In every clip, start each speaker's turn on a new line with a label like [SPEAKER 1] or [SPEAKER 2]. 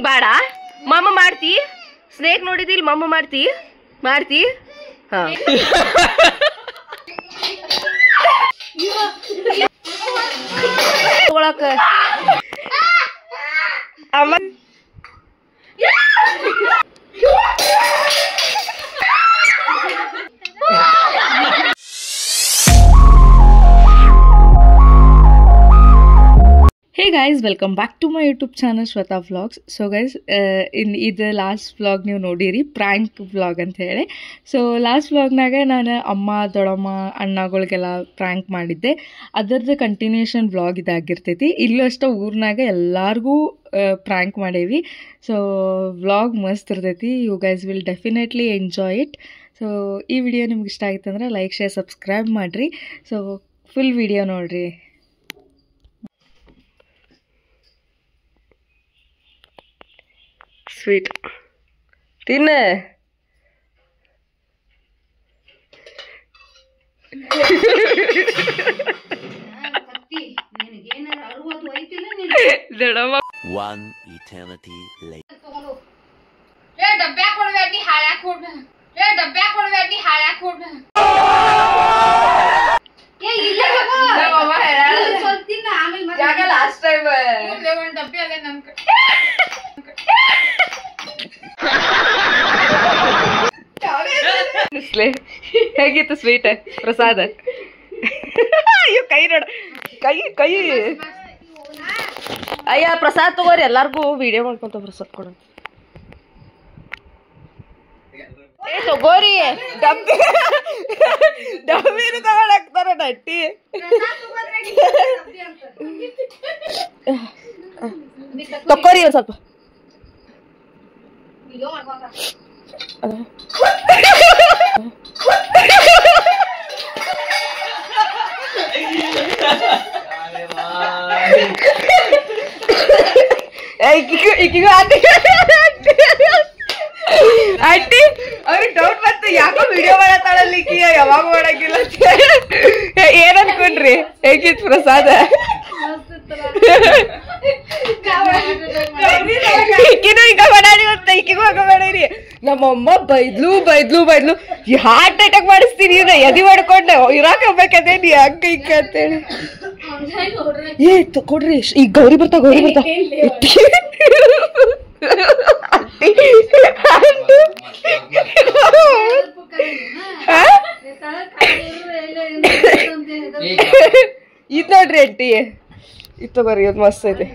[SPEAKER 1] ಬೇಡ ಮಮ್ಮ ಮಾಡ್ತಿ ಸ್ನೇಕ್ ನೋಡಿದಿಲ್ ಮಮ್ಮ ಮಾಡ್ತಿ ಮಾಡ್ತಿ ಹಾ ಒಳಕ ಅಮ್ಮ
[SPEAKER 2] Hey guys, welcome back to my YouTube channel Shweta Vlogs. So guys, in the last vlog ನೀವು ನೋಡಿರಿ prank vlog ಅಂತ ಹೇಳಿ. ಸೊ ಲಾಸ್ಟ್ ವ್ಲಾಗ್ನಾಗ ನಾನು ಅಮ್ಮ ದೊಡ್ಡಮ್ಮ ಅಣ್ಣಗಳಿಗೆಲ್ಲ ಪ್ರ್ಯಾಂಕ್ ಮಾಡಿದ್ದೆ. ಅದರದ್ದು ಕಂಟಿನ್ಯೂಷನ್ ವ್ಲಾಗ್ ಇದಾಗಿರ್ತೈತಿ. ಇಲ್ಲೂ ಅಷ್ಟೇ ಊರಿನಾಗ ಎಲ್ಲರಿಗೂ ಪ್ರ್ಯಾಂಕ್ ಮಾಡೇವಿ. ಸೊ ವ್ಲಾಗ್ ಮಸ್ತ್ ಇರ್ತೈತಿ. You guys will definitely enjoy it. So ಈ ವಿಡಿಯೋ ನಿಮ್ಗೆ ಇಷ್ಟ ಆಗಿತ್ತು ಅಂದ್ರೆ ಲೈಕ್ ಶೇರ್ ಸಬ್ಸ್ಕ್ರೈಬ್ ಮಾಡಿರಿ. ಸೊ ಫುಲ್ ವಿಡಿಯೋ ನೋಡಿರಿ.
[SPEAKER 1] ಸ್ವೀಟ್ ತಿನ್ನ
[SPEAKER 3] One eternity later.
[SPEAKER 1] Last time ಹೇಗಿತ್ತು ಸ್ವೀಟ್ ಪ್ರಸಾದ? ಅಯ್ಯೋ ಕೈ ನೋಡ ಕೈ ಕೈ ಅಯ್ಯ ಪ್ರಸಾದ್ ತಗೋರಿ ಎಲ್ಲಾರ್ಗು ವಿಡಿಯೋ ಮಾಡ್ಕೊಂತ ಪ್ರಸಾದ್ ಕೊಡ. ಏ ತಗೋರಿ ಡಬ್ಬಿ ಡಬ್ಬಿನ ತಗೊಳಕ್ತಾರ ನಟ್ಟಿ. ತಕ್ಕೋರಿ ಒಂದ್ ಸ್ವಲ್ಪ ಆಂಟಿ ಅವ್ರಿಗೆ ಡೌಟ್ ಬಂತು, ಯಾಕೋ ವಿಡಿಯೋ ಮಾಡತ್ತಾಳಲ್ಲ ಈಕಿ, ಯಾವಾಗ ಮಾಡಂಗಿಲ್ಲ ಏನ್ ಅನ್ಕೊಂಡ್ರಿ? ಹೇಗಿತ್ತು ಪ್ರಸಾದ? ಈಕಿನೂ ಈಗ ಮಾಡಾಡಿ ಅಂತ ಈಕಿಗೂ ಹಂಗ ಮಾಡೀರಿ. ನಮ್ಮಮ್ಮ ಬೈದ್ಲು ಬೈದ್ಲು ಬೈದ್ಲು, ಹಾರ್ಟ್ ಅಟ್ಯಾಕ್ ಮಾಡಿಸ್ತೀನಿ ನಾ ಎದಿ ಮಾಡ್ಕೊಂಡೆ ಇರಾಕ್ ಹೋಗ್ಬೇಕಂದ್ರೆ ನೀ ಹಂಗ ಹಿಂಗ ಅಂತೇಳಿ. ಏ ಕೊಡ್ರಿ, ಈಗ ಗೌರಿ ಬರ್ತಾ ಗೌರಿ ಬರ್ತಾ ಇದ್ ನೋಡ್ರಿ ಆಂಟಿ, ಇದು ತಗೋರಿ, ಇದು ಮಸ್ತ್ ಐತಿ.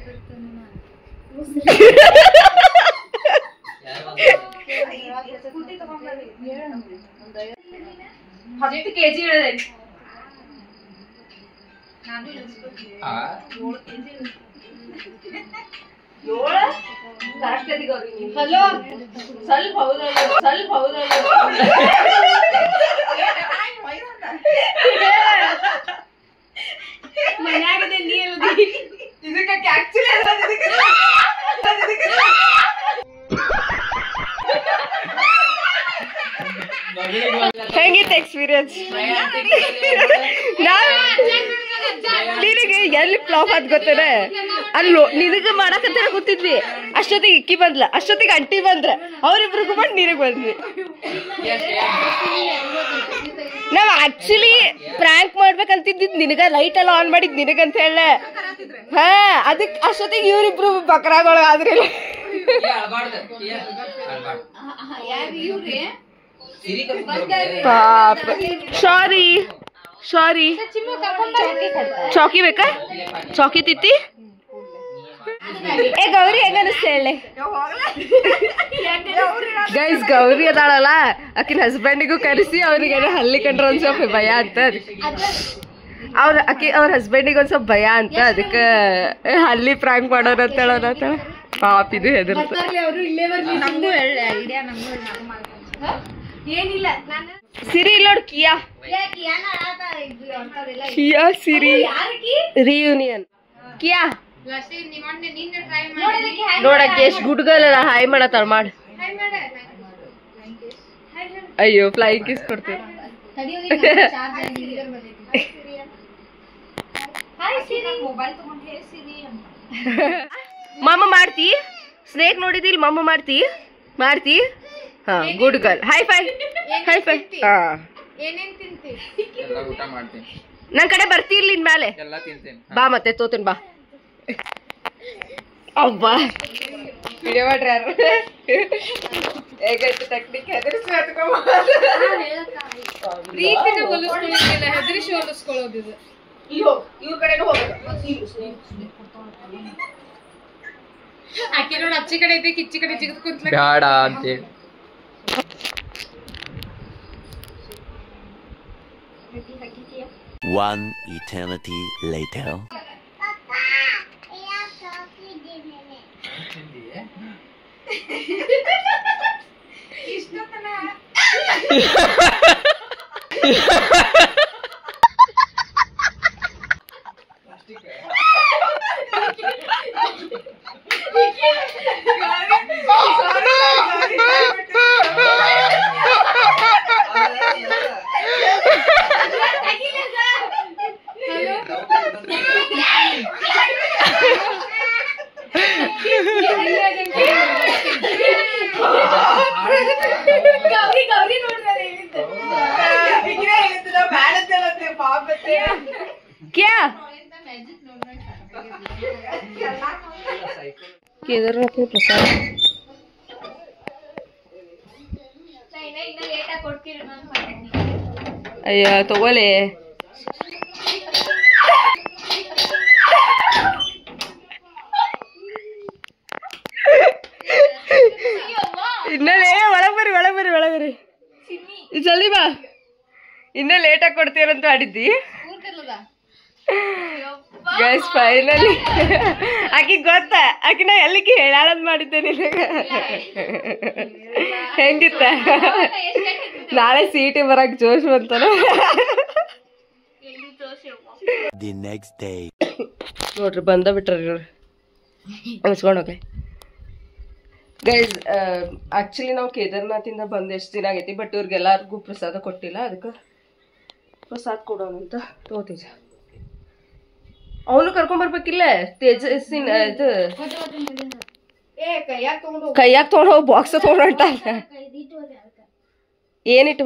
[SPEAKER 1] ಕೆಜಿ ಹಲೋ ಸ್ವಲ್ಪ ಹೌದಲ್ಲ ಸ್ವಲ್ಪ ಹೌದಲ್ಲ ಮನ್ಯಾಗದೆ ನೀ ಇದಕ್ಕೆ ಆಕ್ಚುಲಿ ಹೇಗಿತ್ತು ಎಕ್ಸ್ಪೀರಿಯನ್ಸ್? ನಿನಗೆ ಎಲ್ಲಿ ಫ್ಲಾಪ್ ಆದ್ ಗೊತ್ತೇನೆ? ಅಲ್ಲೋ ನಿನಗೆ ಮಾಡಕಂತ ಕೂತಿದ್ವಿ, ಅಷ್ಟೊತ್ತಿಗೆ ಇಕ್ಕಿ ಬಂದ್ಲ, ಅಷ್ಟೊತ್ತಿಗೆ ಅಂಟಿ ಬಂದ್ರ, ಅವ್ರಿಬ್ರಿಗೂ ಬಂದು ನೀರಿಗೆ ಬಂದ್ವಿ. ನಾವ್ ಆಕ್ಚುಲಿ ಪ್ರ್ಯಾಂಕ್ ಮಾಡ್ಬೇಕಂತಿದ್ದಿದ್ ನಿನಗ, ಲೈಟ್ ಎಲ್ಲ ಆನ್ ಮಾಡಿದ್ ನಿನಗಂತ ಹೇಳ. ಹಾ ಅದಕ್ ಅಷ್ಟೊತ್ತಿಗೆ ಇವ್ರಿಬ್ರು ಬಕ್ರಾಗಳು ಆದ್ರಿಲ್ಲ. ಸಾರಿ ಸಾರಿ. ಚೌಕಿ ಬೇಕಾ? ಚೌಕಿ ತಿತ್ತಿ ಏ ಗೌರಿ ಹೆಂಗ ಅನಿಸ್ತ ಹೇಳಿ ಗೈಸ್. ಗೌರಿ ಅದಾಳಲ್ಲ, ಆಕಿನ ಹಸ್ಬೆಂಡಿಗೂ ಕರೆಸಿ ಅವ್ರಿಗೆ ಹಲ್ಲಿ ಕಂಡ್ರ ಒಂದ್ ಸ್ವಲ್ಪ ಭಯ ಅಂತ, ಅವ್ರ ಹಸ್ಬೆಂಡಿಗೆ ಒಂದ್ ಸ್ವಲ್ಪ ಭಯ ಅಂತ, ಅದಕ್ಕೆ ಹಲ್ಲಿ ಪ್ರಾಂಕ್ ಮಾಡೋಣ ಅಂತ ಹೇಳೋಣ ಅಂತ ಪಾಪ ಇದು ಹೆದರ್ತ. ಸಿರಿ ಇಲ್ಲ ನೋಡ್, ಕಿಯಾ ಕಿಯಾ ಸಿರಿ ರಿಯೂನಿಯನ್ ಕಿಯಾ ನೋಡಕ್ಕೆ ಎಷ್ಟು ಗುಡ್ಗಲ್ಲ ಹಾಯ್ ಮಾಡತ್ತಾಳ ಮಾಡ. ಅಯ್ಯೋ ಫ್ಲೈಂಗ್ ಕಿಸ್ ಕೊಡ್ತೀವಿ. ಮಮ್ಮ ಮಾಡ್ತಿ ಸ್ನೇಕ್ ನೋಡಿದಿಲ್ ಮಮ್ಮ ಮಾಡ್ತಿ ಮಾಡ್ತಿ ಹಾ good girl high five high five ಹಾ ನನ್ ಕಡೆ ಬರ್ತಿರ್ಲಿ ನಿನ್ ಮೇಲೆ ಬಾ ಮತ್ತೆ ತೋತನ್ ಬಾ ಅವ್ವಾ ವಿಡಿಯೋ ಮಾಡ್ರಿ ಯಾರು ಹೇಗಾಯ್ತು ಟೆಕ್ನಿಕ್ ಹೆದರಿಸಿ ಹೊಲಿಸ್ಕೊಳ್ಳೋದಿದೆ ಇವ್ರ ಕಡೆನೂ ಹೋಗ್ಬೇಕು ಆಕೆ ನೋಡಿ ಅಚ್ಚಿ ಕಡೆ ಐತೆ ಕಿಚ್ಚಿ ಕಡೆ ಜಿಗಿದ್ ಕುಂತ್ಲ ಬೇಡ ಅಂತೇಳಿ
[SPEAKER 3] One eternity later.
[SPEAKER 1] क्या केदारनाथ में प्रसाद अಯ್ಯ ತಗೊಳ್ಳಿ ಇನ್ನೇ ಒಳಬರಿ ಜಲ್ದಿ ಬಾ ಇನ್ನೇ ಲೇಟಾಗಿ ಕೊಡ್ತೀರಂತ ಆಡಿದ್ದಿ ಗೈಸ್ ಫೈನಲಿ ಆಕಿ ಗೊತ್ತ ಆಕಿನ ಎಲ್ಲಿಗೆ ಹೇಳಾಳದ್ ಮಾಡಿದ್ದೆ ನಿನಗ ಹೆಂಗಿತ್ತ ನಾಳೆ ಸೀಟಿ ಬರಕ್ ಜೋಶ್ ಬಂತಾನ
[SPEAKER 3] The next day.
[SPEAKER 1] ನೋಡ್ರಿ ಬಂದ ಬಿಟ್ರಿ ನೋಡ್ರಿ ಅನ್ಸ್ಕೊಂಡೋಕೆ ಗೈಸ್ ಆಕ್ಚುಲಿ ನಾವು ಕೇದಾರ್ನಾಥಿಂದ ಬಂದು ಎಷ್ಟು ದಿನ ಆಗೈತಿ ಬಟ್ ಇವ್ರಿಗೆಲ್ಲರಿಗೂ ಪ್ರಸಾದ ಕೊಟ್ಟಿಲ್ಲ ಅದಕ್ಕೆ ಪ್ರಸಾದ ಕೊಡೋಣ ಅಂತ ತಗೋತೀಜ ಅವನು ಕರ್ಕೊಂಬರ್ಬೇಕಿಲ್ಲ ತೇಜಸ್ಸಿನ ಇದು ಕೈಯಾಗ ತೊಗೊಂಡು ಹೋಗಿ ಬಾಕ್ಸ್ ತೊಗೊಂಡು ಹೊಂಟ ಏನಿಟ್ಟು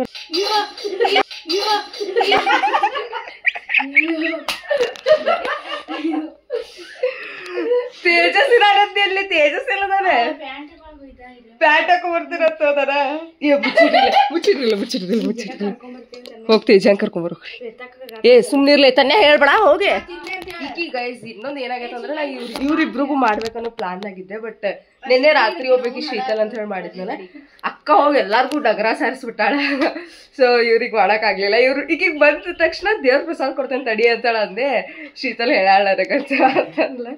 [SPEAKER 1] ತೇಜಸ್ಸಿನ ಎಲ್ಲಿ ತೇಜಸ್ ಎಲ್ಲದಾನೆ ಪ್ಯಾಂಟ್ ಹಾಕೊಂಡ್ ಬರ್ತೀರತ್ತದಾರ ಮುಚ್ಚಿರ್ಲಿಲ್ಲ ಹೋಗ್ ತೇಜಾನ್ ಕರ್ಕೊಂಬರು ಏ ಸುಮ್ನಿರ್ಲಿ ತನ್ನೇ ಹೇಳ್ಬೇಡ ಹೋಗಿ ಈಗ ಗೈಸ್ ಇನ್ನೊಂದು ಏನಾಗೈತೆ ಅಂದ್ರೆ ನಾ ಇವ್ರಿಬ್ರಿಗೂ ಮಾಡ್ಬೇಕನ್ನೋ ಪ್ಲಾನ್ ಆಗಿದ್ದೆ ಬಟ್ ನಿನ್ನೆ ರಾತ್ರಿ ಹೋಗ್ಬೇಕು ಶೀತಲ್ ಅಂತ ಹೇಳಿ ಮಾಡಿದ್ನಲ್ಲ ಅಕ್ಕ ಹೋಗಿ ಎಲ್ಲಾರ್ಗೂ ಡಗರ ಸಾರಿಸ್ಬಿಟ್ಟಾಳ ಸೊ ಇವ್ರಿಗೆ ಮಾಡಕ್ಕಾಗ್ಲಿಲ್ಲ ಈಗ ಬಂದ ತಕ್ಷಣ ದೇವ್ರ ಪ್ರಸಾದ ಕೊಡ್ತೇನೆ ತಡಿ ಅಂತಾಳ ಅಂದೆ ಶೀತಲ್ ಹೇಳಾಳ ಅಂತಂದ್ಲ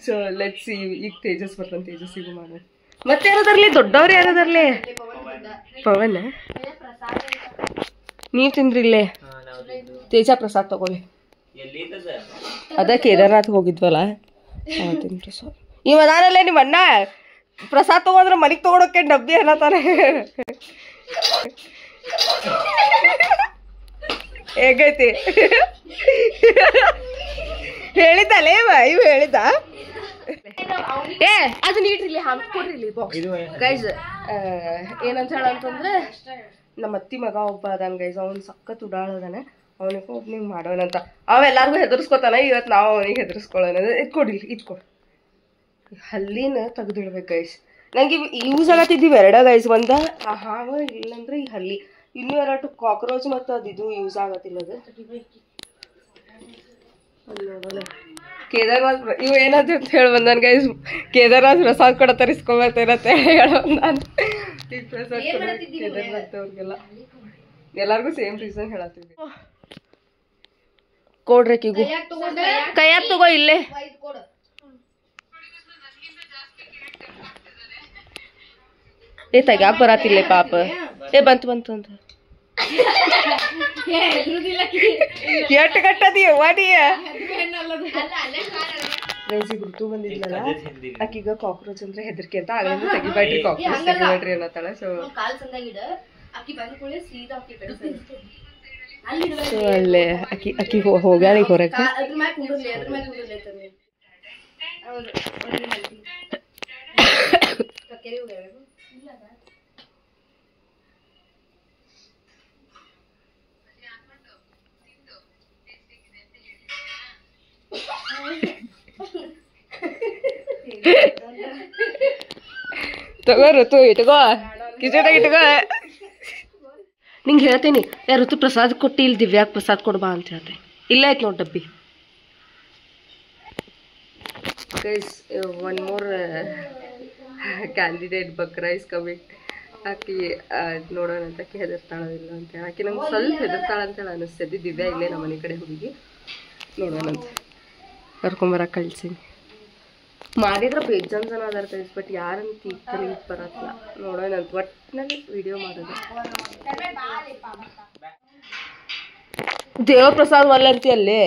[SPEAKER 1] ಸೊ ಲೆಟ್ಸ್ ಈಗ ತೇಜಸ್ ಬರ್ತಾನೆ ತೇಜಸ್ಸಿಗೂ ಮಾಡೋಣ ಮತ್ತೆ ಯಾರದರ್ಲಿ ದೊಡ್ಡವ್ರು ಯಾರದರ್ಲಿ ಪವನ್ ನೀವ್ ತಿಂದ್ರಿ ಇಲ್ಲೇ ತೇಜ ಪ್ರಸಾದ್ ತಗೊಳ್ಳಿ ಅದ ಕೇದಾರ್ನಾಥ್ ಹೋಗಿದ್ವಲ್ಲ ತಿನ್ ಪ್ರಸಾದ್ ಇವ್ ಅದಾನಲ್ಲೇ ನಿಮ್ಮ ಅಣ್ಣ ಪ್ರಸಾದ್ ತಗೊಂಡ್ರೆ ಮನಿಗ್ ತಗೊಂಡೋಕೆ ಡಬ್ಬಿ ಅನ್ನತಾನೆ ಹೇಗೈತಿ ಹೇಳಿದ್ದಲೇ ಇವ್ ಹೇಳಿದ್ದ ಏ ಅದನ್ನ ಇಡ್ರಿ ಹಾಕೊಡ್ರಿ ಬಾಕ್ಸ್ ಗೈಸ್ ಏನಂತ ಹೇಳಂತಂದ್ರೆ ನಮ್ಮ ಅತ್ತಿ ಮಗ ಒಬ್ಬ ಅದಾನ ಗೈಸ್ ಅವ್ನು ಸಖತ್ ಉಡಾಳದಾನೆ ಅವನಿಗೆ ಓಪನಿಂಗ್ ಮಾಡೋಣಂತ ಅವೆಲ್ಲರಿಗೂ ಹೆದರ್ಸ್ಕೊತಾನ ಇವತ್ತು ನಾವು ಅವನಿಗೆ ಹೆದರ್ಸ್ಕೊಳ್ಳೋಣ ಇಟ್ಕೊಡಿ ಹಲ್ಲಿನ ತೆಗೆದಿಡ್ಬೇಕು ಗೈಸ್ ನಂಗೆ ಯೂಸ್ ಆಗತ್ತಿದ್ದೀವಿ ಎರಡ ಗೈಸ್ ಒಂದ ಹಾವ ಇಲ್ಲಂದ್ರೆ ಈ ಹಲ್ಲಿ ಇನ್ನೂ ಎರಡು ಕಾಕ್ರೋಚ್ ಮತ್ತು ಅದಿದು ಯೂಸ್ ಆಗತ್ತಿಲ್ಲ ಅದು ನೋಡೋಣ ಕೇದಾರ್ನಾಥ್ ಇವು ಏನಾದ್ರು ಅಂತ ಹೇಳಿ ಬಂದಾನ ಗೈಸ್ ಕೇದಾರ್ನಾಥ್ ಪ್ರಸಾದ್ ಕೂಡ ತರಿಸ್ಕೊಂಬರ್ತೇನಂತ ಹೇಳೋ ನಾನು ಈಗ ಪ್ರಸಾದ್ ಕೇದಾರ್ನಾಥ್ ಅವ್ರಿಗೆಲ್ಲ ಎಲ್ಲರಿಗೂ ಸೇಮ್ ರೀಸನ್ ಹೇಳತ್ತೀವಿ ಕೊಡ್ರಿ ಕೀಗು ಕೈಯಾಗ ತಗೋ ಇಲ್ಲೇ ಏ ತೆಗ್ಯಾಕ ಬರತ್ತಿಲ್ಲ ಪಾಪ ಏ ಬಂತು ಅಂತ ಎಷ್ಟು ಕಟ್ಟದಿ ವಾಡಿಯ ಗುರ್ತು ಬಂದಿದ್ಲಲ್ಲ ಆಕೀಗ ಕಾಕ್ರೋಚ್ ಅಂದ್ರೆ ಹೆದರ್ಕೆ ಅಂತ ಆಗಲಿಂದ ತೆಗಿಬೇಡ್ರಿ ಕಾಕ್ರೋಚ್ ತೆಗಿಬೇಡ್ರಿ ಅನ್ನತ್ತಾಳ ಸೊ ಸೊ ಅಲ್ಲೇ ಅಕ್ಕಿ ಹೋಗ್ಯಾಳ ಈಗ ಹೊರಗೆ. ತಗೋ ಋತು ಇಟ್ಕೋ ಕಿಚನಾಗ ಇಟ್ಕೋ. ನಿಂಗೆ ಹೇಳ್ತೀನಿ ಋತು ಪ್ರಸಾದ್ ಕೊಟ್ಟು ಇಲ್ಲಿ ದಿವ್ಯಾಗ ಪ್ರಸಾದ್ ಕೊಡ್ಬಾ ಅಂತ ಹೇಳ್ತೀನಿ. ಇಲ್ಲೇ ಆಯ್ತು ನೋಡಿ ಡಬ್ಬಿ. ಗೈಸ್ ಒನ್ ಮೋರ್ ಕ್ಯಾಂಡಿಡೇಟ್ ಬಕ್ರಾ ಇಸ್ ಕಮಿಂಗ್. ಆಕಿ ನೋಡೋಣ ಅಂತ ಆಕಿ ಹೆದರ್ತಾಳೋ ಇಲ್ಲ ಅಂತೇಳಿ. ಆಕಿ ನಂಗೆ ಸ್ವಲ್ಪ ಹೆದರ್ತಾಳ ಅಂತೇಳಿ ಅನಿಸ್ತದೆ. ದಿವ್ಯಾ ಇಲ್ಲೇ ನಮ್ಮ ಮನೆ ಕಡೆ ಹುಡುಗಿ ನೋಡೋಣ ಅಂತ ಕರ್ಕೊಂಬರಕ್ಕೆ ಕಳ್ಸೀನಿ. ಮಾಡಿದ್ರೆ ಬೇಜಾನ್ ಜನ ಅದಾರ ಗೈಸ್, ಬಟ್ ಯಾರಂತ ಈಗ ತಲೆಗೆ ಬರತ್ತಲ್ಲ. ನೋಡೋಣ ಅಂತ ಒಟ್ಟಿನಲ್ಲಿ ವಿಡಿಯೋ ಮಾಡೋದು. ದೇವ ಪ್ರಸಾದ್ ಒಲ್ಲಂತಿ ಅಲ್ಲಿ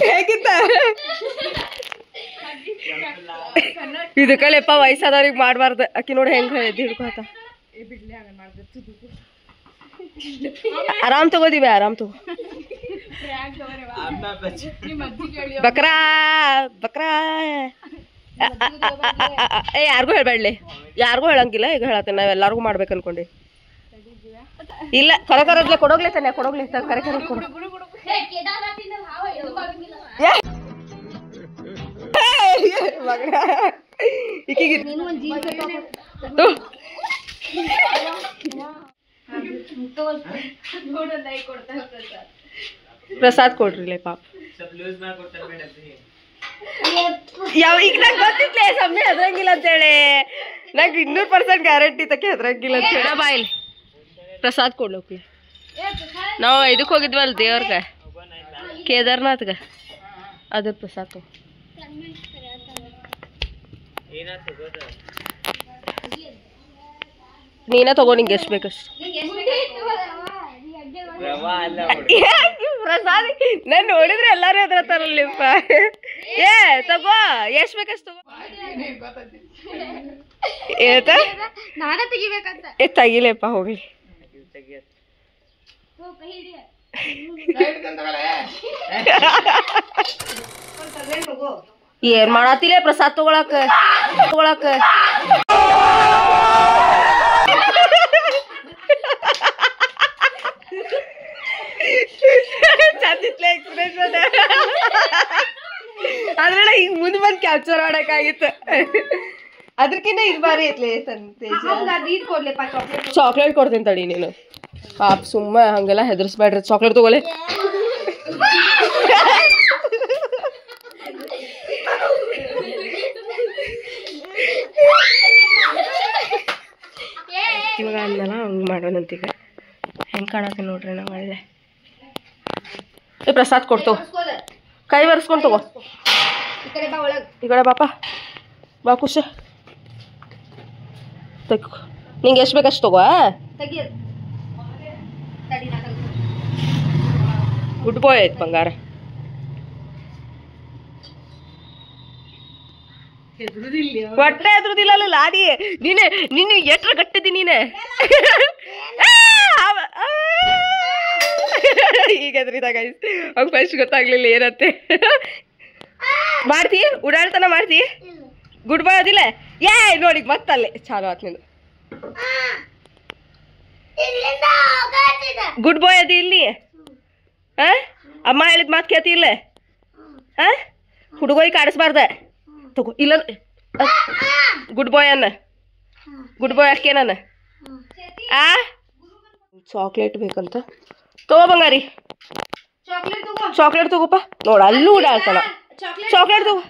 [SPEAKER 1] ಹೇಗಿತ್ತ ಇದಕ್ಕಲೆಪ್ಪ ವಯಸ್ಸಾದವ್ರಿಗೆ ಮಾಡಬಾರ್ದು. ಅಕ್ಕಿ ನೋಡಿ ಹೆಂಗೆ ಹಿಡ್ಕೋತ. ಆರಾಮ್ ತಗೋದಿವಿ, ಆರಾಮ್ ತಗೋ. ಬಕ್ರಾ ಬಕ್ರಾ ಏ ಯಾರಿಗೂ ಹೇಳ್ಬೇಡ್ಲಿ, ಯಾರಿಗೂ ಹೇಳಂಗಿಲ್ಲ. ಈಗ ಹೇಳತ್ತೇನೆ ನಾವ್ ಎಲ್ಲಾರ್ಗು ಮಾಡ್ಬೇಕು ಅನ್ಕೊಂಡಿ. ಇಲ್ಲ ಕರೆ ಕರದ್ಲೆ ಕೊಡೋಗ್ಲಿ ತಾನೆ, ಕೊಡೋಗ್ಲಿ ಕರೆ ಕರೆ ಕೊಡು. ಪ್ರಸಾದ್ ಕೊಡ್ರಿ ಪಾಪ. ಯಾವ ಈಗ ನಂಗೆ ಗೊತ್ತಿತ್ಲೇ ಸಮಯ ಹೆದ್ರಂಗಿಲ್ಲ ಅಂತೇಳಿ. ನಂಗೆ 200% ಗ್ಯಾರಂಟಿ ತಕ್ಕೆ ಹೆದ್ರಂಗಿಲ್ಲ ಅಂತ ಹೇಳ. ಬಾಯಿಲಿ ಪ್ರಸಾದ್ ಕೊಡ್ಲೋಕ್ಲಿ. ನಾವು ಇದಕ್ಕೆ ಹೋಗಿದ್ವಲ್ಲ ದೇವ್ರಗ, ಕೇದಾರ್ನಾಥ್ಗ, ಅದ್ರ ಪ್ರಸಾದ್ ನೀನ ತಗೋ. ನಿಂಗೆ ಎಷ್ಟು ಬೇಕಷ್ಟು ಪ್ರಸಾದ್. ನಾನು ನೋಡಿದ್ರೆ ಎಲ್ಲಾರು ಎದ್ರತಾರಲ್ಲಿಪ್ಪ. ಏ ತಗೋ, ಎಷ್ಟು ಬೇಕಷ್ಟು ತಗೋ. ಏ ತೆಗಿಲೇಪ್ಪ ಹೋಗ್ಲಿ. ಏನ್ ಮಾಡತ್ತಿಲ್ಲ ಪ್ರಸಾದ್ ತಗೊಳಕ ಚಂದಿತ್ಲೆ ಎಕ್ಸ್ಪ್ರೆಸ್ ಅದ. ಅದ್ರಲ್ಲ ಈಗ ಮುಂದೆ ಬಂದು ಕ್ಯಾಪ್ಚರ್ ಮಾಡಕ್ಕಾಗಿತ್ತು. ಅದಕ್ಕಿಂತ ಇದು ಬಾರಿ ಐತ್ಲೆ. ಚಾಕ್ಲೇಟ್ ಕೊಡ್ತೀನಿ ತಡಿ ನೀನು. ಪಾಪ ಸುಮ್ಮ ಹಂಗೆಲ್ಲ ಹೆದರ್ಸ್ಬೇಡ್ರಿ. ಚಾಕ್ಲೇಟ್ ತಗೊಳ್ಳಿ. ಇವಾಗ ಅಂದಲ್ಲ ಹಂಗೆ ಮಾಡೋಣಂತೀಗ. ಹೆಂಗೆ ಕಾಣತ್ತೆ ನೋಡ್ರಿ ನಾವು ಒಳ್ಳೆ. ಏ ಪ್ರಸಾದ್ ಕೊಡ್ತೋ, ಕೈ ಒರೆಸ್ಕೊಂಡು ತಗೋ. ಈ ಕಡೆ ಬಾಪ ಬಾ ಖುಷಿ. ತಗೋ, ನಿಂಗೆ ಎಷ್ಟು ಬೇಕಷ್ಟು ತಗೋ. ಗುಡ್ ಬಾಯ್ ಆಯ್ತು ಬಂಗಾರ. ಹೊಟ್ಟೆ ಎದ್ರುದಿಲ್ಲ ಲಾಡಿ. ನೀನು ಎಟ್ರ ಗಟ್ಟಿದಿ ನೀನೆ. ಈಗ ಎದ್ರಿದಾಗ ಅವಾಗ ಫಸ್ಟ್ ಗೊತ್ತಾಗ್ಲಿಲ್ಲ ಏನತ್ತೆ. ಮಾಡ್ತಿ ಉಡಾಳ್ತನ ಮಾಡ್ತಿ. ಗುಡ್ ಬಾಯ್ ಅದಿಲ್ಲ. ಏ ನೋಡಿ ಮತ್ತಲ್ಲೇ ಚಾಲು ಆತ್ ನಿಂದು. ಗುಡ್ ಬಾಯ್ ಅದಿ ಇಲ್ಲಿ. ಅಮ್ಮ ಹೇಳಿದ ಮಾತು ಕೇಳ್ತಿ ಇಲ್ಲ. ಹುಡುಗೋಯಿ ಕಾಡಿಸ್ಬಾರ್ದ. ತಗೋ ಇಲ್ಲ. ಗುಡ್ ಬಾಯ್ ಅನ್ನ. ಗುಡ್ ಬಾಯ್ ಅಷ್ಟೇ ನನ್ನ. ಚಾಕ್ಲೇಟ್ ಬೇಕಂತ ತಗೋ ಬಂಗಾರಿ. ಚಾಕ್ಲೇಟ್ ತಗೋಪ್ಪ. ನೋಡ ಅಲ್ಲೂ ಉಡಾಳ್ತಾನ. ಚಾಕ್ಲೇಟ್ ತಗೋ.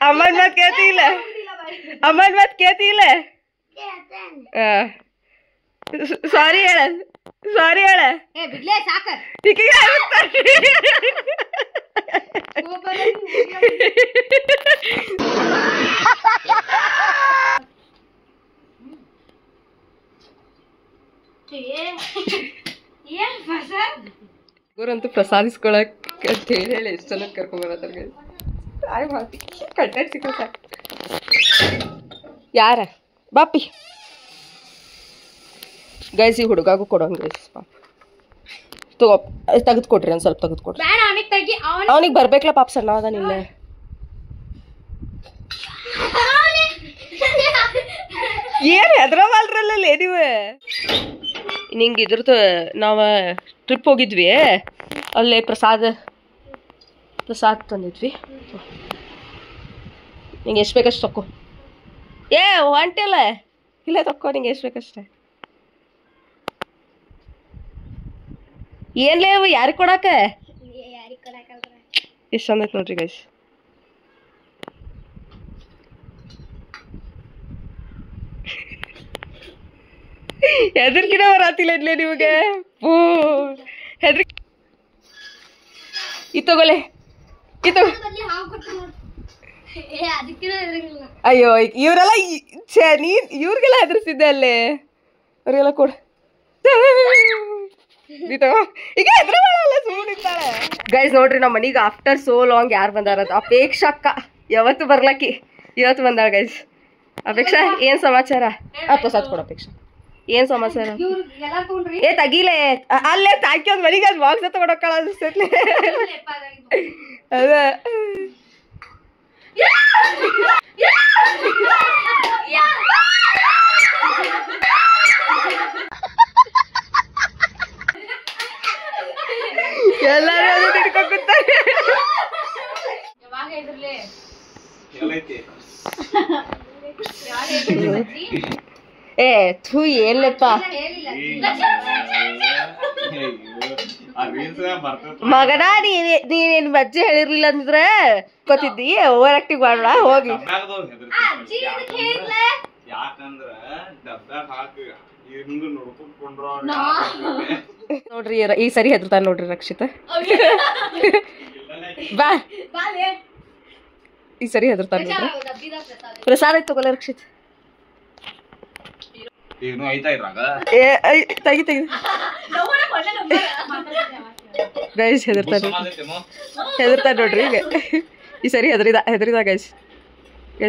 [SPEAKER 1] ಅಮ್ಮನ ಮಾತು ಕೇಳ್ತಿ ಇಲ್ಲ. ಅಮ್ಮನ ಮಾತು ಕೇಳ್ತಿ ಇಲ್ಲ. ಸಾರಿ ಹೇಳ ಈಕಿಗೆ ಗುರಂತೂ ಪ್ರಸಾದಿಸ್ಕೊಳಕ್ ಅಂತ ಹೇಳಿ ಎಷ್ಟು ಜನ ಕರ್ಕೊಂಬರತ್ತಾರೆ ಕಂಟೆಂಟ್ ಸಿಕ್ಕ ಸಾಕು. ಯಾರ ಬಾಪಿ ಗೈಸ್ ಈ ಹುಡುಗಾಗೂ ಕೊಡೋಣ ಗೈಸ್ ಪಾಪ ತಗೋ ತೆಗೆದುಕೊಡ್ರಿ ಒಂದು ಸ್ವಲ್ಪ ತೆಗೆದುಕೊಡ್ರಿ ಅವನಿಗೆ ಬರ್ಬೇಕಲ್ಲ ಪಾಪ ಸಣ್ಣ ಅದ ನಿನ್ನೆ ಏನು ಹೆದ್ರವಲ್ರಲ್ಲೇ ನೀವು ನಿಂಗೆ ಇದ್ರದ್ದು ನಾವು ಟ್ರಿಪ್ ಹೋಗಿದ್ವಿ ಅಲ್ಲೇ ಪ್ರಸಾದ ತಂದಿದ್ವಿ ನಿಂಗೆ ಎಷ್ಟು ಬೇಕಷ್ಟು ತಕ್ಕೋ ಹೊಂಟಿಲ್ಲ ಇಲ್ಲ ತಕ್ಕೋ ನಿಂಗೆ ಎಷ್ಟು ಬೇಕಷ್ಟೆ ಏನ್ಲೇ ಯಾರಿಗೆ ಕೊಡಾಕ ಎಷ್ಟು ಚಂದ ಐತೆ ನೋಡ್ರಿ ಗೈಸ್ ಹೆದರ್ಕಿನ ಬರತ್ತಿಲ್ಲ ಇಡ್ಲಿ ನಿಮಗೆ ಹೆದರ್ ತಗೊಲೆ ಅಯ್ಯೋ ಇವರೆಲ್ಲ ಇವ್ರಿಗೆಲ್ಲ ಹೆದರ್ಸಿದ್ದೆ ಅಲ್ಲೇ ಅವ್ರಿಗೆಲ್ಲ ಕೊಡ ಈಗ ಹೆದ್ರಲ್ಲ ಸುಮ್ಮನಿರ್ತಾಳೆ ಗೈಸ್ ನೋಡ್ರಿ ನಮ್ಮ ಮನೆಗೆ ಆಫ್ಟರ್ ಸೋ ಲಾಂಗ್ ಯಾರು ಬಂದಾರ ಅಪೇಕ್ಷಾ ಅಕ್ಕ ಯಾವತ್ತು ಬರ್ಲಕ್ಕಿ ಇವತ್ತು ಬಂದಾಳ ಗೈಸ್ ಅಪೇಕ್ಷಾ ಏನ್ ಸಮಾಚಾರ ಪ್ರಸಾದ್ ಕೊಡ ಅಪೇಕ್ಷಾ ಏನ್ ಸಮಾಚಾರ ತಗೀಲೆ ಅಲ್ಲೇ ತಾಕಿ ಒಂದ್ ಮನೆಗೆ ಅದು ಬಾಕ್ಸ್ ತಗೊಳಕ್ಕಳ ಅನಿಸ್ತೈತ್ಲೆ ಅದ ಎಲ್ಲರೂ ಅದು ತಿಳ್ಕೊಂತಾರೆ ಥೂ ಏನ್ಲೆಪ್ಪ ಮಗನ ನೀನೇನ್ ಬಜ್ಜಿ ಹೇಳಿರ್ಲಿಲ್ಲ ಅಂದ್ರೆ ಗೊತ್ತಿದ್ದಿ ಓವರ್ ಆಕ್ಟಿಂಗ್ ಮಾಡೋಣ ಹೋಗಿ ನೋಡ್ರಿ ಈ ಸರಿ ಹೆದರ್ತಾನ ನೋಡ್ರಿ ರಕ್ಷಿತ ಬಾ ಈ ಸರಿ ಹೆದರ್ತಾನ ನೋಡ್ರಿ ಪ್ರಸಾದ ಐತ್ ತಗೊಳ್ಳ ರಕ್ಷಿತ್ ತೆಗಿ ಗೈಸ್ ಹೆದರ್ತಾನ ನೋಡ್ರಿ ಈಗ ಈ ಸರಿ ಹೆದರಿದ ಗೈಸ್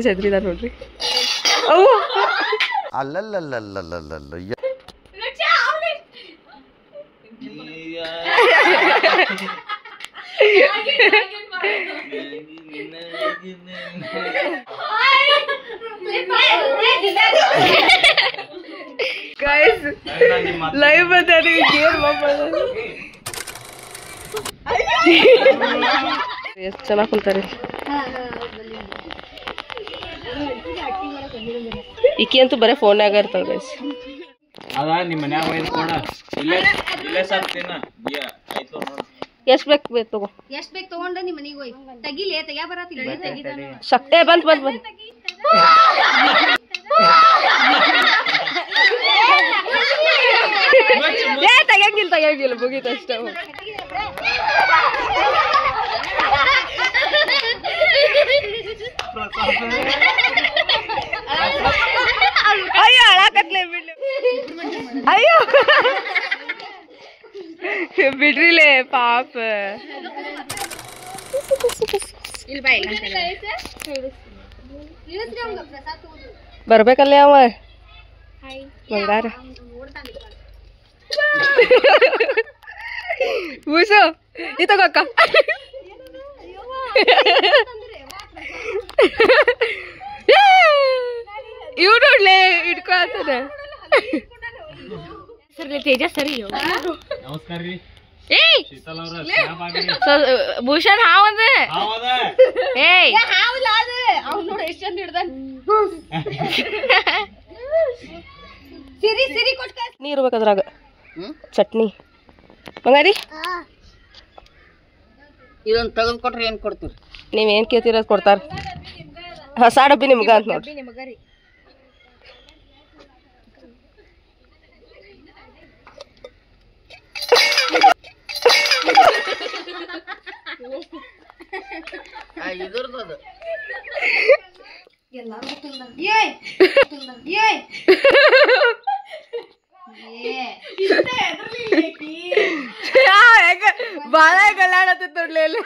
[SPEAKER 1] ಹೆದರಿದ ನೋಡ್ರಿ ಅವು ಗೈಸ್ ಲೈವ್ ಬಂದಾರಿ ಎಷ್ಟು ಚೆನ್ನಾಗಿ ಕುಂತಾರೆ ಈಕಿ ಅಂತೂ ಬರೀ ಫೋನ್ಯಾಗ ಇರ್ತಾವ ಗೈಸ್ ಎಷ್ಟ್ ಬೇಕು ತಗೋ
[SPEAKER 4] ಎಷ್ಟ್ ಬೇಕು ತಗೊಂಡ್ರೆ ನಿಮ್ಮ ಮನೆಗೆ ಹೋಗಿ ತಗಿಲೇ ತೆಗ್ಯಾ ಬರತ್ತಿಲ್ಲ
[SPEAKER 1] ಶಕ್ತಿ ಬಂತ್ ತೆಗಿಯಂಗಿಲ್ಲ ಮುಗೀತು ಅಷ್ಟೇ ಅಯ್ಯೋ ಅಳಾಕತ್ಲೆ ಬಿಡ್ಲಿ ಅಯ್ಯೋ ಬಿಡ್ರಿಲೇ ಪಾಪ ಬರ್ಬೇಕಲ್ಲೇ ಅವ ಬಂಗಾರ ಬೂಸು ಈ ತಗೋಕ್ಕ ಇವ್ ನೋಡ್ಲೆ ಇಟ್ಕೊಳ್ತಾನೆ ತೇಜ ಸರಿ ಭೂಷಣ್ ಹಾವಂದ ನೋಡಿ ಎಷ್ಟು ಚಂದ ಹಿಡ್ದ ನೀ ಇರ್ಬೇಕದ್ರಾಗ ಚಟ್ನಿ ಬಂಗಾರಿ
[SPEAKER 4] ಇದೊಂದು ತೆಗೆದು ಕೊಟ್ರೆ ಏನ್ ಕೊಡ್ತೀರಿ
[SPEAKER 1] ನೀವೇನ್ ಕೇಳ್ತೀರ ಕೊಡ್ತಾರ ಹೊಸ ಡಬ್ಬಿ ನಿಮ್ಗ ಅಂತ ನೋಡ್ರಿ ಬಾಳ ಕಲ್ಯಾಣತ್ತ ನೋಡ್ಲಿ ಅಲ್ಲಿ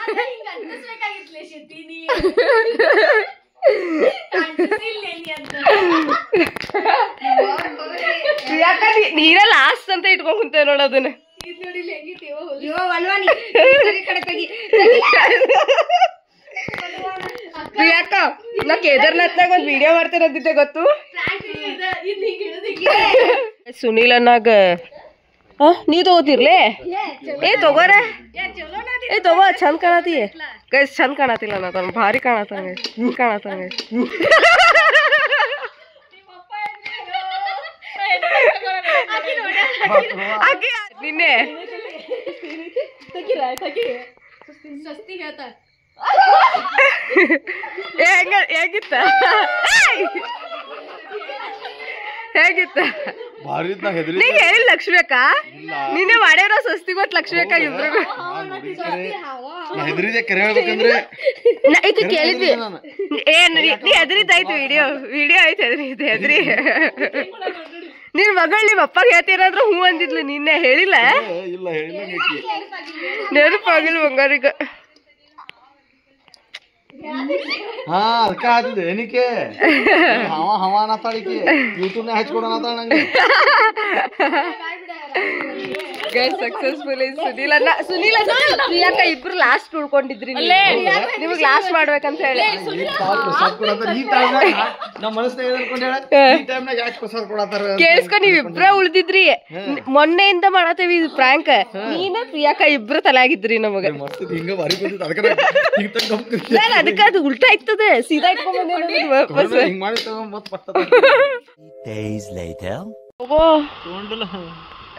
[SPEAKER 1] ನೀನ ಲಾಸ್ಟ್ ಅಂತ ಇಟ್ಕೊಂಡ್ ಕುಂತೇವೆ ನೋಡ ಅದನ್ನ ಪ್ರಿಯಾಕ ನಾ ಕೇದಾರ್ನಾಥ್ನಾಗ ಒಂದ್ ವಿಡಿಯೋ ಮಾಡ್ತೇನೆ ಅಂತಿದ್ದೆ ಗೊತ್ತು. ಸುನೀಲ್ ಅನ್ನಾಗ ನೀವ್ ತಗೋತಿರ್ಲಿ ತಗೋರ ತಗೋ ಚಂದ ಕಾಣತಿ ಗೈಸ್ ಚಂದ ಕಾಣತಿಲ್ಲ ನಾ ತನ್ ಭಾರಿ ಕಾಣತಂಗ ನಿನ್ನೆ ಹೇಗಿತ್ತ ನೀ ಹೇಳಿಲ್ಲ ಲಕ್ಷ್ಮಿ ಅಕ್ಕ ನಿನ್ನೆ ಮಾಡ್ಯಾರ ಸ್ವಸ್ತಿ ಗೊತ್ತ ಲಕ್ಷ್ಮಿ ಅಕ್ಕ ಇಬ್ರಿಗೂ ಈಗ ಕೇಳಿದ್ವಿ ನೀ ಹೆದರಿದ್ದಾಯ್ತು ವಿಡಿಯೋ ಆಯ್ತು ಹೆದ್ರಿ ನಿನ್ ಮಗಳು ನಿಮ್ಮ ಅಪ್ಪಗೆ ಹೇಳ್ತೀರಂದ್ರ ಹೂ ಅಂದಿದ್ಲು ನಿನ್ನೆ ಹೇಳಿಲ್ಲ ನೆನಪಾಗಿಲ್ಲ ಬಂಗಾರಿಗ
[SPEAKER 5] ಹಾ ಅದಕ್ಕ ಆತಿದೆ ಏನಕ್ಕೆ ಹವಾ ಅನ್ನತಾಳಿಕೆ ಯೂಟ್ಯೂಬ್ ನ ಹಚ್ಕೊಡೋಣ ನಂಗೆ
[SPEAKER 1] ಸಕ್ಸಸ್ಫುಲ್ ಸುನೀಲ್ ಪ್ರಿಯಾಂಕ ಇಬ್ರು ಲಾಸ್ಟ್ ಉಳ್ಕೊಂಡಿದ್ರಿ ನಿಮಗ್ ಲಾಸ್ಟ್ ಮಾಡ್ಬೇಕಂತ ಹೇಳಿ ಕೇಳಿಸ್ಕೊ ನೀವ್ ಇಬ್ರ ಉಳ್ದಿದ್ರಿ ಮೊನ್ನೆಯಿಂದ ಮಾಡತ್ತೇವಿ ಇದು ಪ್ರಾಂಕ್ ನೀನ ಪ್ರಿಯಾಂಕ ಇಬ್ರು ತಲೆಯಾಗಿದ್ರಿ ನಮಗ ಅದಕ್ಕ ಅದು ಉಲ್ಟಾ ಇರ್ತದೆ ಸೀದಾ ಇಟ್ಕೊಂಡ್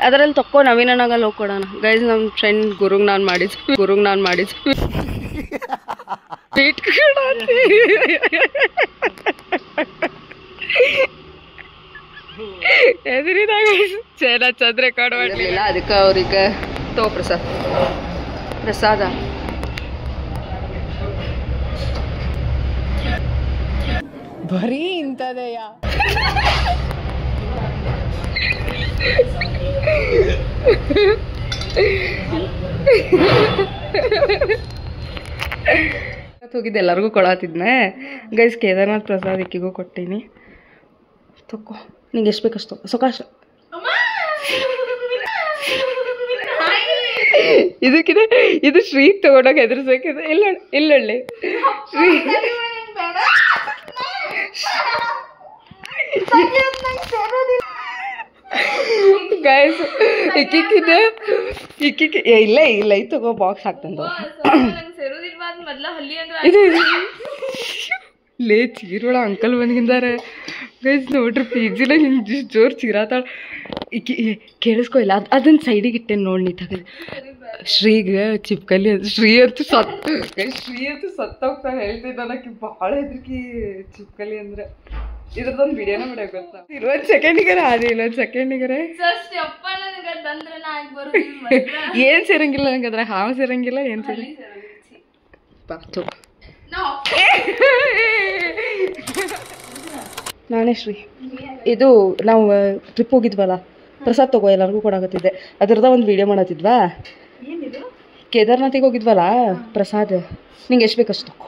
[SPEAKER 1] ಅದ್ರಲ್ಲಿ ತಕ್ಕೋ ನವೀನನಾಗಲ್ಲಿ ಹೋಗ್ಕೊಡೋಣ ಗೈಸ್ ನಮ್ ಫ್ರೆಂಡ್ ಗುರುಗ್ ನಾನ್ ಮಾಡಿದ್ವಿ ಎದುರಿದಾಗ ಚಂದ್ರ ರೆಕಾರ್ಡ್ ಮಾಡಲಿಲ್ಲ ಅದಕ್ಕೆ ಅವ್ರಿಗೆ ತಗೋ ಪ್ರಸಾದ ಬರೀ ಇಂಥದೆಯ ಹೋಗಿದ್ದೆ ಎಲ್ಲರಿಗೂ ಕೊಡಾತಿದ್ನ ಗೈಸ್ ಕೇದಾರ್ನಾಥ್ ಪ್ರಸಾದ್ ಇಕ್ಕಿಗೂ ಕೊಟ್ಟೀನಿ ತಕೋ ನಿಂಗೆ ಎಷ್ಟು ಬೇಕಷ್ಟು ಸೊಕಾಶ ಇದಕ್ಕಿದೆ ಇದು ಶ್ರೀ ತಗೊಂಡೋಗಿ ಹೆದರ್ಸೋಕಿದೆ ಇಲ್ಲೊಳ್ಳೆ ಶ್ರೀ ಗೈಸ್ ಇಕ್ಕಿಕ್ಕಿದೆ ಇಲ್ಲ ಇದು ತಗೋ ಬಾಕ್ಸ್ ಹಾಕ್ತಂದು ಇದು ಲೇ ಚೀರೋಳ ಅಂಕಲ್ ಬಂದ್ಗಿಂದಾರೆ ಗೈಸ್ ನೋಡ್ರಿ PG ನ ಹಿಂಗೆ ಜೋರ್ ಚೀರಾತಾಳ ಕೇಳಿಸ್ಕೊ ಇಲ್ಲ ಅದನ್ನ ಸೈಡಿಗೆ ಇಟ್ಟೇನೆ ನೋಡಿ ನೀ ತಗದು ಶ್ರೀಗೆ ಚಿಪ್ಕಲ್ಲಿ ಶ್ರೀ ಅಂತೂ ಸತ್ತೋಗ್ತಾನೆ ಹೇಳ್ತಿದ್ದ ನನಗೆ ಭಾಳ ಹೆದರಿಕಿ ಚಿಪ್ಕಲ್ಲಿ ಅಂದ್ರೆ ಇದ್ರದೊಂದು ವಿಡಿಯೋನ ಮಾಡಕ್ ಗೊತ್ತಾ ಇನ್ನೊಂದು ಸೆಕೆಂಡಿಗರ ಏನ್ ಸೇರಂಗಿಲ್ಲ ನಂಗೆ ಅದ್ರ ಹಾವು ಸೇರಂಗಿಲ್ಲ ಏನ್ ಬಾತು ನಾನೇ ಶ್ರೀ ಇದು ನಾವು ಟ್ರಿಪ್ ಹೋಗಿದ್ವಲ್ಲ ಪ್ರಸಾದ್ ತಗೋ ಎಲ್ಲರಿಗೂ ಕೊಡಾಕತ್ತಿದ್ದೆ ಅದ್ರದ ಒಂದು ವಿಡಿಯೋ ಮಾಡತ್ತಿದ್ವಾ ಕೇದಾರ್ನಾಥಿಗೆ ಹೋಗಿದ್ವಲ್ಲ ಪ್ರಸಾದ್ ನಿಂಗೆ ಎಷ್ಟು ಬೇಕಷ್ಟು ತಗೋ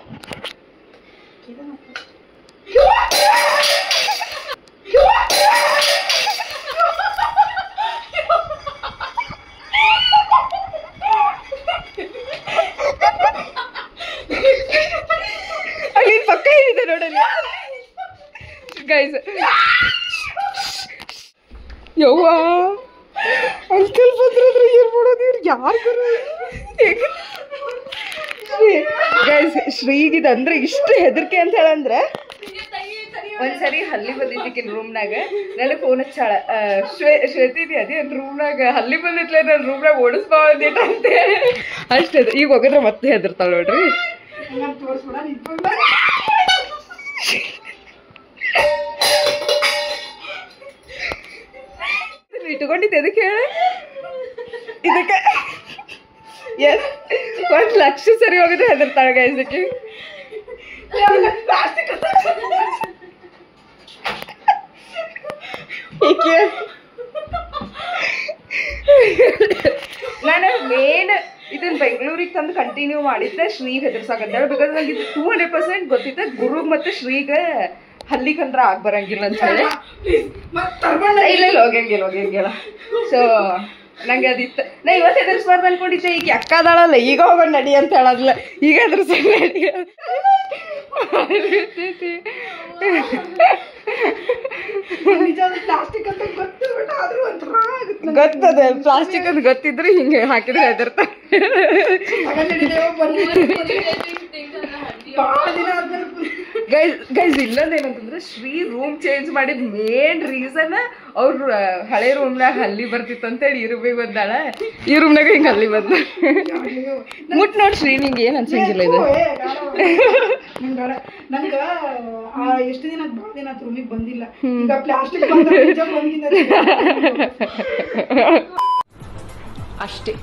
[SPEAKER 1] ಅಲ್ಲಿ ಪಕ್ಕ ಏನಿದೆ ನೋಡಲ್ಲಿ ಗೈಸ್ ಯವ್ವ ಅಂಕಲ್ ಬಂದ್ರೆ ಏನ್ ಮಾಡೋದು ಇವ್ರು ಯಾರು ಗೈಸ್ ಶ್ರೀಗಿದಂದ್ರೆ ಇಷ್ಟು ಹೆದರಿಕೆ ಅಂತ ಹೇಳಂದ್ರೆ ಒಂದ್ಸರಿ ಹಲ್ಲಿ ಬಂದಿದ್ದಕ್ಕಿನ ರೂಮ್ನಾಗ ನನಗೆ ಫೋನ್ ಹಚ್ಚಾಳ ಶ್ವೇತಿದಿ ಅದೇ ರೂಮ್ನಾಗ ಹಲ್ಲಿ ಬಂದಿತ್ಲೆ ನನ್ನ ರೂಮ್ನಾಗ ಓಡಿಸ್ಬಾ ಅಂದಿಟ್ಟ ಅಂತೇಳಿ ಅಷ್ಟೇ ಈಗ ಹೋಗಿದ್ರೆ ಮತ್ತೆ ಹೆದರ್ತಾಳ ನೋಡ್ರಿ ಇಟ್ಕೊಂಡಿದ್ದೆ ಅದಕ್ಕೆ ಹೇಳ ಇದಕ್ಕೆ 1 ಲಕ್ಷ ಸರಿ ಹೋಗಿದ್ರೆ ಹೆದರ್ತಾಳ ಗೈಸಕ್ಕೆ ನಾನು ಮೇನ್ ಇದನ್ನ ಬೆಂಗಳೂರಿಗೆ ತಂದು ಕಂಟಿನ್ಯೂ ಮಾಡಿದ್ದೆ ಶ್ರೀಗೆ ಹೆದರ್ಸಾಕಂತೇಳಿ ಬಿಕಾಸ್ ನಂಗೆ ಇದು 200% ಗೊತ್ತಿತ್ತು ಗುರು ಮತ್ತೆ ಶ್ರೀಗೆ ಹಲ್ಲಿಗಂದ್ರ ಆಗ್ ಬರಂಗಿಲ್ಲ ಅಂತ ಹೇಳಿ ಇಲ್ಲ ಹೋಗಂಗಿಲ್ಲ ಸೊ ನಂಗೆ ಅದಿತ್ತು ನಾ ಇವತ್ತು ಹೆದರ್ಸ್ಬಾರ್ದು ಅನ್ಕೊಂಡಿದ್ದೆ ಈಗ ಅಕ್ಕದಾಳಲ್ಲ ಈಗ ಹೋಗೋಣ ನಡಿ ಅಂತ ಹೇಳಲ್ಲ ಈಗ ಹೆದರ್ಸ ನಡಿ ಗೊತ್ತದ ಪ್ಲಾಸ್ಟಿಕ್ ಅಂತ ಗೊತ್ತಿದ್ರೆ ಹಿಂಗೆ ಹಾಕಿದ್ರೆ ಹೆದರ್ತಾರೆ ಗೈಸ್ ಇಲ್ಲದೇನಂತಂದ್ರೆ ಶ್ರೀ ರೂಮ್ ಚೇಂಜ್ ಮಾಡಿದ ಮೇನ್ ರೀಸನ್ ಅವ್ರ ಹಳೆ ರೂಮ್ನಾಗ ಹಲ್ಲಿ ಬರ್ತಿತ್ತು ಅಂತೇಳಿ ಈ ರೂಮಿಗೆ ಬಂದಾಳ ಈ ರೂಮ್ನಾಗ ಹಿಂಗೆ ಹಲ್ಲಿ ಬಂದ ಮುಟ್ ನೋಡಿ ಶ್ರೀ ನಿಂಗೆ ಏನ್ ಅನ್ಸಂಗಿಲ್ಲ ಇದು
[SPEAKER 6] ನಂಗ ಎಷ್ಟು ದಿನ ಭಾಳ ದಿನ ರೂಮಿಗೆ ಬಂದಿಲ್ಲ ಈಗ ಪ್ಲಾಸ್ಟಿಕ್
[SPEAKER 1] ಅಷ್ಟೇ